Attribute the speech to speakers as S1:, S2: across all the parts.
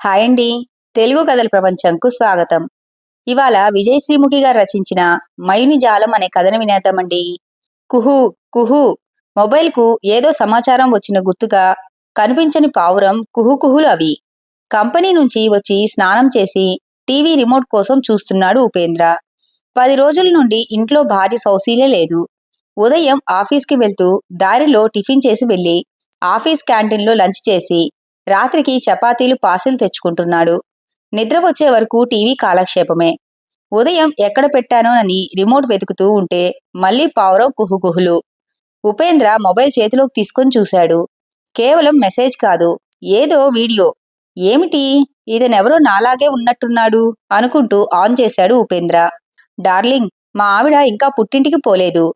S1: Hi అండి. తెలుగు కథల ప్రపంచంకు స్వాగతం. ఇవాళ విజయ్ శ్రీముఖి గారు రచించిన మయుని జాలం అనే కథను వినేద్దామండి. కుహు కుహు మొబైల్కు ఏదో సమాచారం వచ్చిన గుర్తుగా కనిపించని పావురం కుహుకుహులు అవి. కంపెనీ నుంచి వచ్చి స్నానం చేసి టీవీ రిమోట్ కోసం చూస్తున్నాడు ఉపేంద్ర. 10 రోజుల నుండి ఇంట్లో భార్య సౌశీల్య లేదు. ఉదయం ఆఫీస్కి వెళ్తూ దారిలో టిఫిన్ చేసి వెళ్ళి ఆఫీస్ క్యాంటీన్లో లంచ్ చేసి రాత్రికి చపాతీలు పార్సిల్ తెచ్చుకుంటున్నాడు. నిద్ర వచ్చే వరకు టీవీ కాలక్షేపమే. ఉదయం ఎక్కడ పెట్టానోనని రిమోట్ వెతుకుతూ ఉంటే మళ్ళీ పావురం కుహుకుహులు. ఉపేంద్ర మొబైల్ చేతిలోకి తీసుకొని చూశాడు. కేవలం మెసేజ్ కాదు, ఏదో వీడియో. ఏమిటి, ఇతనెవరో నాలాగే ఉన్నట్టున్నాడు అనుకుంటూ ఆన్ చేశాడు ఉపేంద్ర. డార్లింగ్, మా ఆవిడ ఇంకా పుట్టింటికి పోలేదు.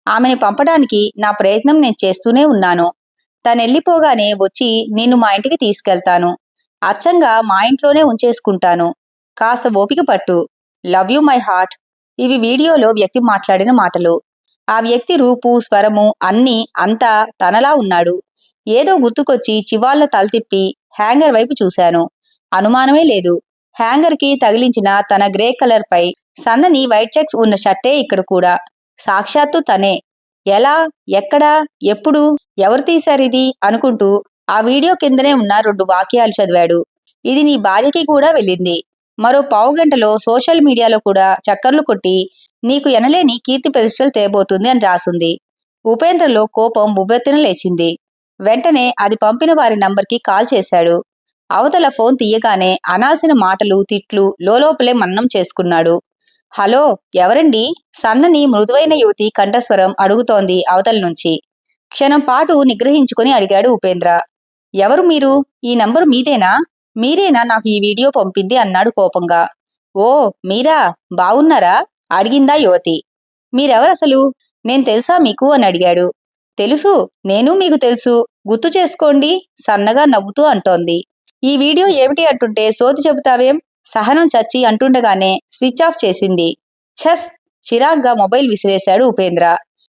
S1: ఆమెని పంపడానికి నా ప్రయత్నం నేను చేస్తూనే ఉన్నాను. తనెళ్ళిపోగానే వచ్చి నిన్ను మా ఇంటికి తీసుకెళ్తాను. అచ్చంగా మా ఇంట్లోనే ఉంచేసుకుంటాను. కాస్త ఓపిక పట్టు. Love you my heart. ఇవి వీడియోలో వ్యక్తి మాట్లాడిన మాటలు. ఆ వ్యక్తి రూపు, స్వరము అన్నీ అంతా తనలా ఉన్నాడు. ఏదో గుర్తుకొచ్చి చివాళ్ళ తల తిప్పి హ్యాంగర్ వైపు చూశాను. అనుమానమే లేదు. హ్యాంగర్కి తగిలించిన తన గ్రే కలర్ పై సన్నని వైట్ చెక్స్ ఉన్న షర్టే ఇక్కడ కూడా. సాక్షాత్తు తనే. ఎలా, ఎక్కడా, ఎప్పుడు, ఎవరు తీశారిది అనుకుంటూ ఆ వీడియో కిందనే ఉన్న 2 వాక్యాలు చదివాడు. ఇది నీ భార్యకి కూడా వెళ్ళింది. మరో పావుగంటలో సోషల్ మీడియాలో కూడా చక్కర్లు కొట్టి నీకు ఎనలేని కీర్తి ప్రతిష్టలు తేబోతుంది అని రాసుంది. ఉపేంద్రలో కోపం ఉవ్వెత్తున లేచింది. వెంటనే అది పంపిన వారి నంబర్కి కాల్ చేశాడు. అవతల ఫోన్ తీయగానే అనాల్సిన మాటలు, తిట్లు లోలోపలే మన్నం చేసుకున్నాడు. హలో, ఎవరండి? సన్నని మృదువైన యువతి కంఠస్వరం అడుగుతోంది అవతల నుంచి. క్షణం పాటు నిగ్రహించుకుని అడిగాడు ఉపేంద్ర. ఎవరు మీరు? ఈ నంబరు మీదేనా? మీరేనా నాకు ఈ వీడియో పంపింది అన్నాడు కోపంగా. ఓ, మీరా? బావున్నారా? అడిగిందా యువతి. మీరెవరసలు? నేను తెలుసా మీకు అని అడిగాడు. తెలుసు, నేను మీకు తెలుసు, గుర్తు చేసుకోండి సన్నగా నవ్వుతూ అంటోంది. ఈ వీడియో ఏమిటి అంటుంటే సోది చెబుతావేం? సహనం చచ్చి అంటుండగానే స్విచ్ ఆఫ్ చేసింది. ఛస్! చిరాగ్గా మొబైల్ విసిరేశాడు ఉపేంద్ర.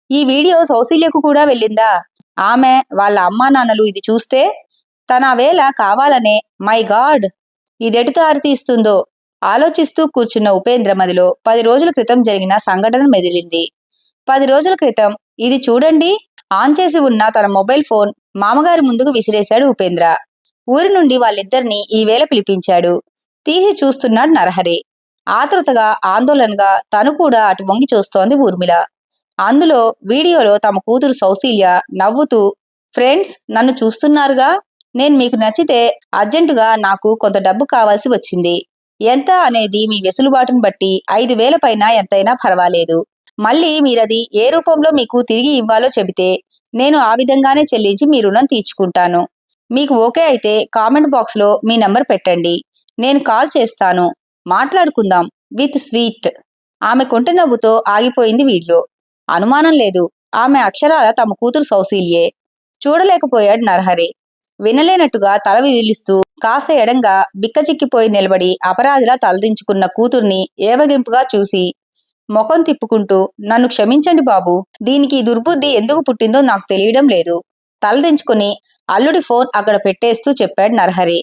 S1: ఈ వీడియో సౌశీల్యకు కూడా వెళ్ళిందా? ఆమె వాళ్ళ అమ్మా నాన్నలు ఇది చూస్తే తన వేళ కావాలనే మై గాడ్, ఇదెటు దారితీస్తుందో ఆలోచిస్తూ కూర్చున్న ఉపేంద్ర మదిలో 10 రోజుల క్రితం జరిగిన సంఘటన మెదిలింది. 10 రోజుల క్రితం ఇది చూడండి ఆన్ చేసి ఉన్న తన మొబైల్ ఫోన్ మామగారి ముందుకు విసిరేశాడు ఉపేంద్ర. ఊరి నుండి వాళ్ళిద్దరినీ ఈవేళ పిలిపించాడు. తీసి చూస్తున్నాడు నరహరి. ఆతృతగా, ఆందోళనగా తను కూడా అటు వంగి చూస్తోంది ఊర్మిళ. అందులో వీడియోలో తమ కూతురు సౌశీల్య నవ్వుతూ, ఫ్రెండ్స్ నన్ను చూస్తున్నారుగా, నేను మీకు నచ్చితే అర్జెంటుగా నాకు కొంత డబ్బు కావాల్సి వచ్చింది. ఎంత అనేది మీ వెసులుబాటును బట్టి 5,000 పైన ఎంతైనా పర్వాలేదు. మళ్ళీ మీరది ఏ రూపంలో మీకు తిరిగి ఇవ్వాలో చెబితే నేను ఆ విధంగానే చెల్లించి మీ రుణం తీర్చుకుంటాను. మీకు ఓకే అయితే కామెంట్ బాక్స్లో మీ నంబర్ పెట్టండి. నేను కాల్ చేస్తాను. మాట్లాడుకుందాం విత్ స్వీట్. ఆమె కొంటె నవ్వుతో ఆగిపోయింది వీడియో. అనుమానం లేదు, ఆమె అక్షరాల తమ కూతురు సౌశీల్యే. చూడలేకపోయాడు నరహరి. వినలేనట్టుగా తల విదిలిస్తూ కాస్త ఎడంగా బిక్కచిక్కిపోయి నిలబడి అపరాధిలా తలదించుకున్న కూతుర్ని ఏవగింపుగా చూసి ముఖం తిప్పుకుంటూ, నన్ను క్షమించండి బాబు, దీనికి దుర్బుద్ధి ఎందుకు పుట్టిందో నాకు తెలియడం లేదు. తలదించుకుని అల్లుడి ఫోన్ అక్కడ పెట్టేస్తూ చెప్పాడు నరహరి.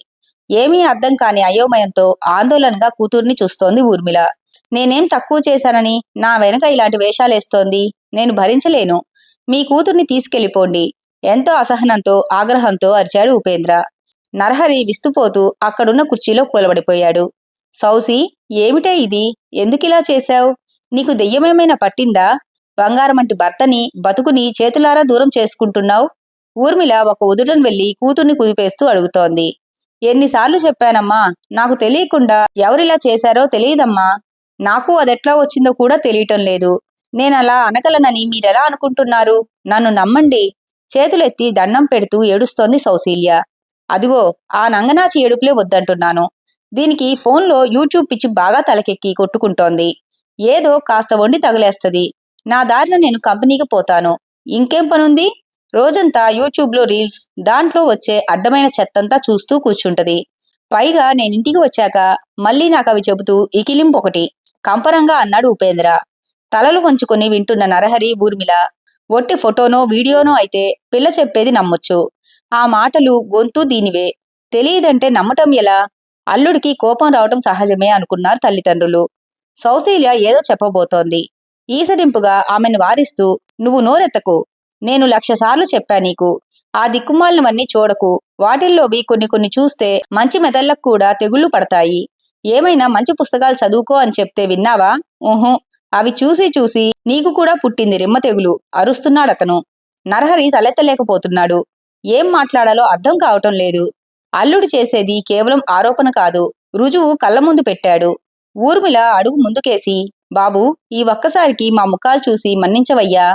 S1: ఏమీ అర్థం కాని అయోమయంతో ఆందోళనగా కూతుర్ని చూస్తోంది ఊర్మిళ. నేనేం తక్కువ చేశానని నా వెనక ఇలాంటి వేషాలేస్తోంది? నేను భరించలేను. మీ కూతుర్ని తీసుకెళ్ళిపోండి. ఎంతో అసహనంతో, ఆగ్రహంతో అరిచాడు ఉపేంద్ర. నరహరి విస్తుపోతూ అక్కడున్న కుర్చీలో కూలబడిపోయాడు. సౌసి, ఏమిటే ఇది? ఎందుకిలా చేశావు? నీకు దెయ్యమేమైనా పట్టిందా? బంగారమంటి భర్తని, బతుకుని చేతులారా దూరం చేసుకుంటున్నావు. ఊర్మిళ ఒక ఉదుటను వెళ్లి కూతుర్ని కుదిపేస్తూ అడుగుతోంది. ఎన్నిసార్లు చెప్పానమ్మా, నాకు తెలియకుండా ఎవరిలా చేశారో తెలియదమ్మా. నాకు అదెట్లా వచ్చిందో కూడా తెలియటం లేదు. నేనలా అనగలనని మీరెలా అనుకుంటున్నారు? నన్ను నమ్మండి. చేతులెత్తి దండం పెడుతూ ఏడుస్తోంది సౌశీల్య. అదిగో ఆ నంగనాచి ఏడుపులే వద్దంటున్నాను. దీనికి ఫోన్లో యూట్యూబ్ పిచ్చి బాగా తలకెక్కి కొట్టుకుంటోంది. ఏదో కాస్త వండి తగిలేస్తది. నా దారిన నేను కంపెనీకి పోతాను. ఇంకేం పనుంది? రోజంతా యూట్యూబ్లో రీల్స్, దాంట్లో వచ్చే అడ్డమైన చెత్తంతా చూస్తూ కూర్చుంటది. పైగా నేనింటికి వచ్చాక మళ్ళీ నాకవి చెబుతూ ఇకిలింపొకటి కంపరంగా అన్నాడు ఉపేంద్ర. తలలు వంచుకొని వింటున్న నరహరి, ఊర్మిళ ఒట్టి ఫోటోనో వీడియోనో అయితే పిల్ల చెప్పేది నమ్మొచ్చు. ఆ మాటలు, గొంతు దీనివే. తెలియదంటే నమ్మటం ఎలా? అల్లుడికి కోపం రావటం సహజమే అనుకున్నారు తల్లిదండ్రులు. సౌశీల్య ఏదో చెప్పబోతోంది. ఈసడింపుగా ఆమెను వారిస్తూ, నువ్వు నోరెత్తకు. నేను 1,00,000 సార్లు చెప్పా నీకు. ఆ దిక్కుమాలినవన్నీ చూడకు. వాటిల్లోవి కొన్ని కొన్ని చూస్తే మంచి మెదళ్ళకు కూడా తెగుళ్లు పడతాయి. ఏమైనా మంచి పుస్తకాలు చదువుకో అని చెప్తే విన్నావా? ఊహు. అవి చూసి చూసి నీకు కూడా పుట్టింది రిమ్మ తెగులు అరుస్తున్నాడతను. నరహరి తలెత్తలేకపోతున్నాడు. ఏం మాట్లాడాలో అర్థం కావటం లేదు. అల్లుడు చేసేది కేవలం ఆరోపణ కాదు, రుజువు కళ్ళ ముందు పెట్టాడు. ఊర్మిళ అడుగు ముందుకేసి, బాబూ, ఈ ఒక్కసారికి మా ముఖాలు చూసి మన్నించవయ్యా.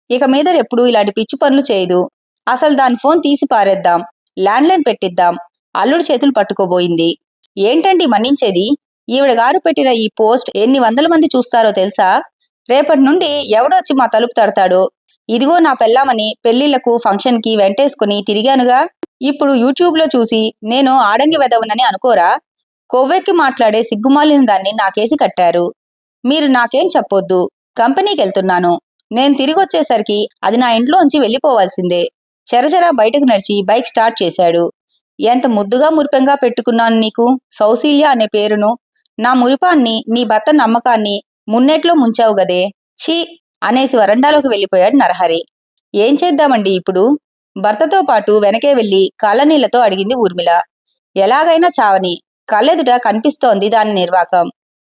S1: ఇక మీద ఎప్పుడూ ఇలాంటి పిచ్చి పనులు చేయదు. అసలు దాని ఫోన్ తీసి పారేద్దాం, ల్యాండ్లైన్ పెట్టిద్దాం. అల్లుడు చేతులు పట్టుకోబోయింది. ఏంటండి మన్నించేది? ఈవిడగారు పెట్టిన ఈ పోస్ట్ ఎన్ని వందల మంది చూస్తారో తెలుసా? రేపటి నుండి ఎవడొచ్చి మా తలుపు తడతాడో? ఇదిగో నా పెళ్ళామని పెళ్లిళ్లకు ఫంక్షన్కి వెంటేసుకుని తిరిగానుగా. ఇప్పుడు యూట్యూబ్లో చూసి నేను ఆడంగి వెదవనని అనుకోరా? కొవ్వెక్కి మాట్లాడే సిగ్గుమాలిన దాన్ని నాకేసి కట్టారు. మీరు నాకేం చెప్పొద్దు. కంపెనీకెళ్తున్నాను. నేను తిరిగొచ్చేసరికి అది నా ఇంట్లోంచి వెళ్ళిపోవాల్సిందే. చెరచెరా బయటకు నడిచి బైక్ స్టార్ట్ చేశాడు. ఎంత ముద్దుగా మురిపెంగా పెట్టుకున్నాను నీకు, సౌశీల్య అనే పేరును. నా మురిపాన్ని, నీ భర్త నమ్మకాన్ని మున్నెట్లో ముంచావు గదే. ఛీ అనేసి వరండాలోకి వెళ్ళిపోయాడు నరహరి. ఏం చేద్దామండి ఇప్పుడు? భర్తతో పాటు వెనకే వెళ్లి కాళ్ళనీళ్లతో అడిగింది ఊర్మిళ. ఎలాగైనా చావని. కళ్ళెదుట కనిపిస్తోంది దాని నిర్వాకం.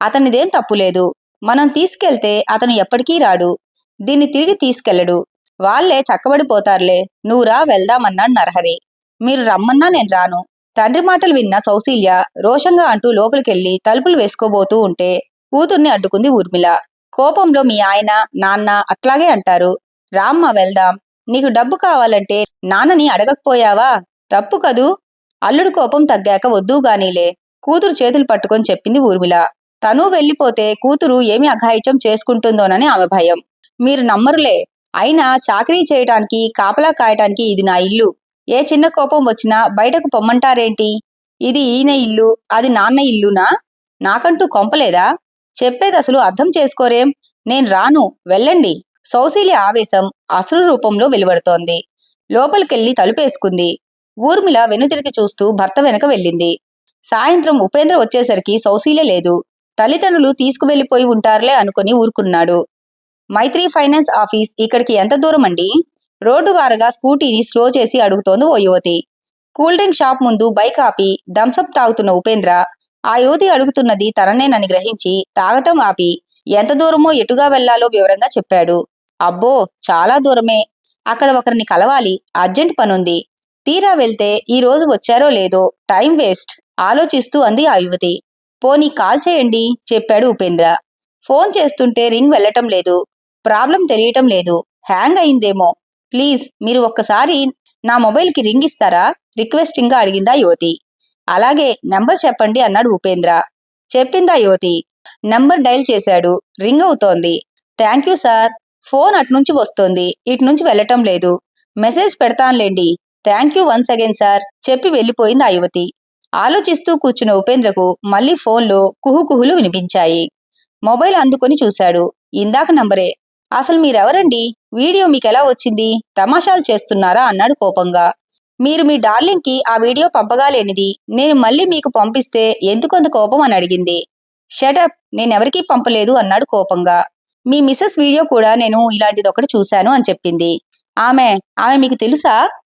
S1: అతనిదేం తప్పులేదు. మనం తీసుకెళ్తే అతను ఎప్పటికీ రాడు. దీన్ని తిరిగి తీసుకెళ్లడు. వాళ్లే చక్కబడిపోతారులే. నువ్వురా వెళ్దామన్నాడు నరహరి. మీరు రమ్మన్నా నేను రాను. తండ్రి మాటలు విన్న సౌశీల్య రోషంగా అంటూ లోపలికెళ్లి తలుపులు వేసుకోబోతూ ఉంటే కూతుర్ని అడ్డుకుంది ఊర్మిళ. కోపంలో మీ ఆయన, నాన్న అట్లాగే అంటారు. రామ్మ వెళ్దాం. నీకు డబ్బు కావాలంటే నాన్నని అడగకపోయావా? తప్పు కదూ. అల్లుడు కోపం తగ్గాక వద్దూగానీలే. కూతురు చేతులు పట్టుకొని చెప్పింది ఊర్మిళ. తనూ వెళ్ళిపోతే కూతురు ఏమి అఘాయిత్యం చేసుకుంటుందోనని ఆమె భయం. మీరు నమ్మరులే. అయినా చాకరీ చేయటానికి, కాపలా కాయటానికి ఇది నా ఇల్లు. ఏ చిన్న కోపం వచ్చినా బయటకు పొమ్మంటారేంటి? ఇది ఈయన ఇల్లు, అది నాన్న ఇల్లునా? నాకంటూ కొంపలేదా? చెప్పేదసలు అర్థం చేసుకోరేం? నేను రాను, వెళ్ళండి. సౌశీల్య ఆవేశం అసురు రూపంలో వెలువడుతోంది. లోపలికెళ్లి తలుపేసుకుంది. ఊర్మిళ వెనుతిరిగి చూస్తూ భర్త వెనక వెళ్ళింది. సాయంత్రం ఉపేంద్ర వచ్చేసరికి సౌశీల్య లేదు. తల్లిదండ్రులు తీసుకువెళ్లిపోయి ఉంటారులే అనుకుని ఊరుకున్నాడు. మైత్రి ఫైనాన్స్ ఆఫీస్ ఇక్కడికి ఎంత దూరమండి? రోడ్డు వారగా స్కూటీని స్లో చేసి అడుగుతోంది ఓ యువతి. కూల్ డ్రింక్ షాప్ ముందు బైక్ ఆపి థమ్సప్ తాగుతున్న ఉపేంద్ర ఆ యువతి అడుగుతున్నది తననేనని గ్రహించి తాగటం ఆపి ఎంత దూరమో ఎటుగా వెళ్లాలో వివరంగా చెప్పాడు. అబ్బో, చాలా దూరమే. అక్కడ ఒకరిని కలవాలి, అర్జెంట్ పనుంది. తీరా వెళ్తే ఈ రోజు వచ్చారో లేదో, టైం వేస్ట్ ఆలోచిస్తూ అంది ఆ యువతి. పోనీ కాల్ చేయండి, చెప్పాడు ఉపేంద్ర. ఫోన్ చేస్తుంటే రింగ్ వెళ్లటం లేదు. ప్రాబ్లం తెలియటం లేదు. హ్యాంగ్ అయిందేమో. ప్లీజ్ మీరు ఒక్కసారి నా మొబైల్కి రింగ్ ఇస్తారా? రిక్వెస్టింగ్ గా అడిగిందా యువతి. అలాగే, నెంబర్ చెప్పండి అన్నాడు ఉపేంద్ర. చెప్పిందా యువతి. నెంబర్ డైల్ చేశాడు. రింగ్ అవుతోంది. Thank you sir. ఫోన్ అట్నుంచి వస్తోంది, ఇట్నుంచి వెళ్లటం లేదు. మెసేజ్ పెడతాన్లేండి. Thank you once again sir చెప్పి వెళ్ళిపోయింది ఆ యువతి. ఆలోచిస్తూ కూర్చున్న ఉపేంద్రకు మళ్లీ ఫోన్లో కుహుకుహులు వినిపించాయి. మొబైల్ అందుకొని చూశాడు. ఇందాక నంబరే. అసలు మీరెవరండి? వీడియో మీకెలా వచ్చింది? తమాషాలు చేస్తున్నారా అన్నాడు కోపంగా. మీరు మీ డార్లింగ్కి ఆ వీడియో పంపగాలేనిది నేను మళ్ళీ మీకు పంపిస్తే ఎందుకంత కోపం అని అడిగింది. షటప్, నేనెవరికీ పంపలేదు అన్నాడు కోపంగా. మీ మిసెస్ వీడియో కూడా నేను ఇలాంటిదొకటి చూశాను అని చెప్పింది. ఆమె మీకు తెలుసా?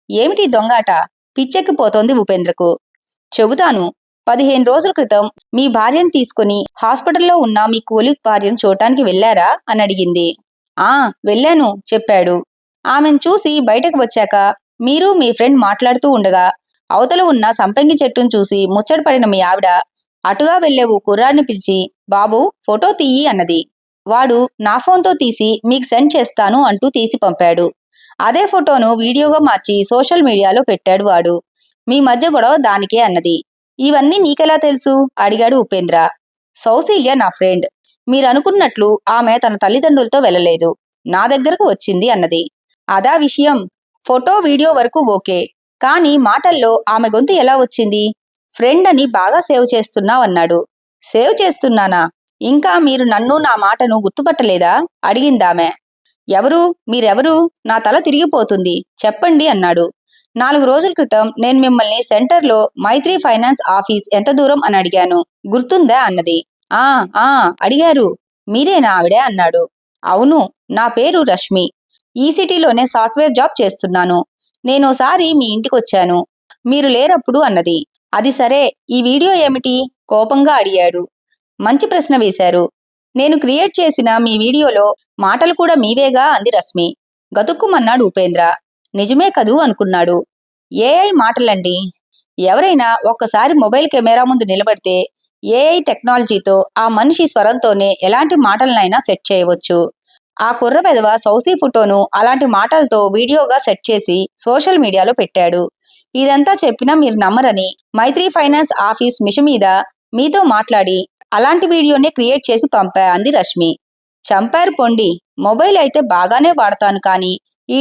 S1: ఏమిటి దొంగాట? పిచ్చెక్కిపోతోంది ఉపేంద్రకు. చెబుతాను. 15 రోజుల క్రితం మీ భార్యను తీసుకుని హాస్పిటల్లో ఉన్న మీ కూలిక్ భార్యను చూడటానికి వెళ్లారా అని అడిగింది. ఆ, వెళ్ళాను చెప్పాడు. ఆమెను చూసి బయటకు వచ్చాక మీరు మీ ఫ్రెండ్ మాట్లాడుతూ ఉండగా అవతల ఉన్న సంపంగి చెట్టును చూసి ముచ్చటపడిన మీ ఆవిడ అటుగా వెళ్లే ఓ కుర్రాడిని పిలిచి, బాబూ ఫోటో తీయి అన్నది. వాడు నా ఫోన్తో తీసి మీకు సెండ్ చేస్తాను అంటూ తీసి పంపాడు. అదే ఫోటోను వీడియోగా మార్చి సోషల్ మీడియాలో పెట్టాడు వాడు. మీ మధ్య గొడవ దానికే అన్నది. ఇవన్నీ నీకెలా తెలుసు అడిగాడు ఉపేంద్ర. సౌశీల్య నా ఫ్రెండ్. మీరనుకున్నట్లు ఆమె తన తల్లిదండ్రులతో వెళ్ళలేదు, నా దగ్గరకు వచ్చింది అన్నది. అదా విషయం. ఫోటో వీడియో వరకు ఓకే, కానీ మాటల్లో ఆమె గొంతు ఎలా వచ్చింది? ఫ్రెండ్ అని బాగా సేవ్ చేస్తున్నావన్నాడు. సేవ్ చేస్తున్నానా? ఇంకా మీరు నన్ను నా మాటను గుర్తుపట్టలేదా అడిగిందామె. ఎవరు? మీరెవరు? నా తల తిరిగిపోతుంది. చెప్పండి అన్నాడు. 4 రోజుల క్రితం నేను మిమ్మల్ని సెంటర్లో మైత్రి ఫైనాన్స్ ఆఫీస్ ఎంత దూరం అని అడిగాను. గుర్తుందా అన్నది. ఆ ఆ అడిగారు. మీరేనా ఆవిడే అన్నాడు. అవును, నా పేరు రష్మి. ఈ సిటీలోనే సాఫ్ట్వేర్ జాబ్ చేస్తున్నాను. నేనోసారి మీ ఇంటికొచ్చాను. మీరు లేరప్పుడు అన్నది. అది సరే, ఈ వీడియో ఏమిటి? కోపంగా అడిగాడు. మంచి ప్రశ్న వేశారు. నేను క్రియేట్ చేసిన మీ వీడియోలో మాటలు కూడా మీవేగా అంది రశ్మి. గతుక్కుమన్నాడు ఉపేంద్ర. నిజమే కదూ అనుకున్నాడు. ఏఐ మాటలండి. ఎవరైనా ఒక్కసారి మొబైల్ కెమెరా ముందు నిలబడితే ఏఐ టెక్నాలజీతో ఆ మనిషి స్వరంతోనే ఎలాంటి మాటలనైనా సెట్ చేయవచ్చు. ఆ కుర్ర వెధవ సౌసీ ఫోటోను అలాంటి మాటలతో వీడియోగా సెట్ చేసి సోషల్ మీడియాలో పెట్టాడు. ఇదంతా చెప్పినా మీరు నమ్మరని మైత్రి ఫైనాన్స్ ఆఫీస్ మిషన్ మీద మీతో మాట్లాడి అలాంటి వీడియోనే క్రియేట్ చేసి పంపా అంది రష్మి. చంపారు పొండి. మొబైల్ అయితే బాగానే వాడతాను కానీ ఈ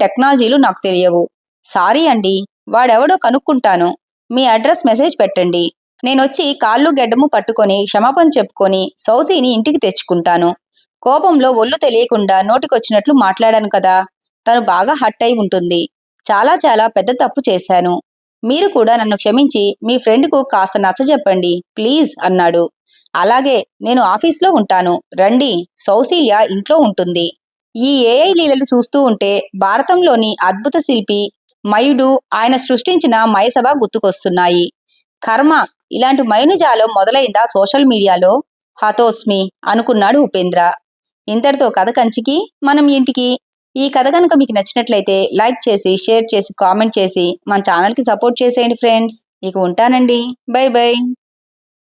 S1: టెక్నాలజీలు నాకు తెలియవు. సారీ అండి. వాడెవడో కనుక్కుంటాను. మీ అడ్రస్ మెసేజ్ పెట్టండి. నేనొచ్చి కాళ్ళు గెడ్డము పట్టుకొని క్షమాపణ చెప్పుకొని సౌసీని ఇంటికి తెచ్చుకుంటాను. కోపంలో ఒళ్ళు తెలియకుండా నోటికొచ్చినట్లు మాట్లాడాను కదా. తను బాగా హర్ట్ అయి ఉంటుంది. చాలా చాలా పెద్ద తప్పు చేశాను. మీరు కూడా నన్ను క్షమించి మీ ఫ్రెండ్కు కాస్త నచ్చజెప్పండి ప్లీజ్ అన్నాడు. అలాగే, నేను ఆఫీస్లో ఉంటాను. రండి. సౌశీల్య ఇంట్లో ఉంటుంది. ఈ ఏఐ లీలలు చూస్తూ ఉంటే భారతంలోని అద్భుత శిల్పి మయుడు ఆయన సృష్టించిన మయసభ గుర్తుకొస్తున్నాయి. కర్మ, ఇలాంటి మైనుజాలం మొదలైందా సోషల్ మీడియాలో? హతోస్మి అనుకున్నాడు ఉపేంద్ర. ఇంతటితో కథ కంచికి మనం ఇంటికి. ఈ కథ కనుక మీకు నచ్చినట్లయితే లైక్ చేసి, షేర్ చేసి, కామెంట్ చేసి మన ఛానల్కి సపోర్ట్ చేసేయండి ఫ్రెండ్స్. ఇక ఉంటానండి. By by.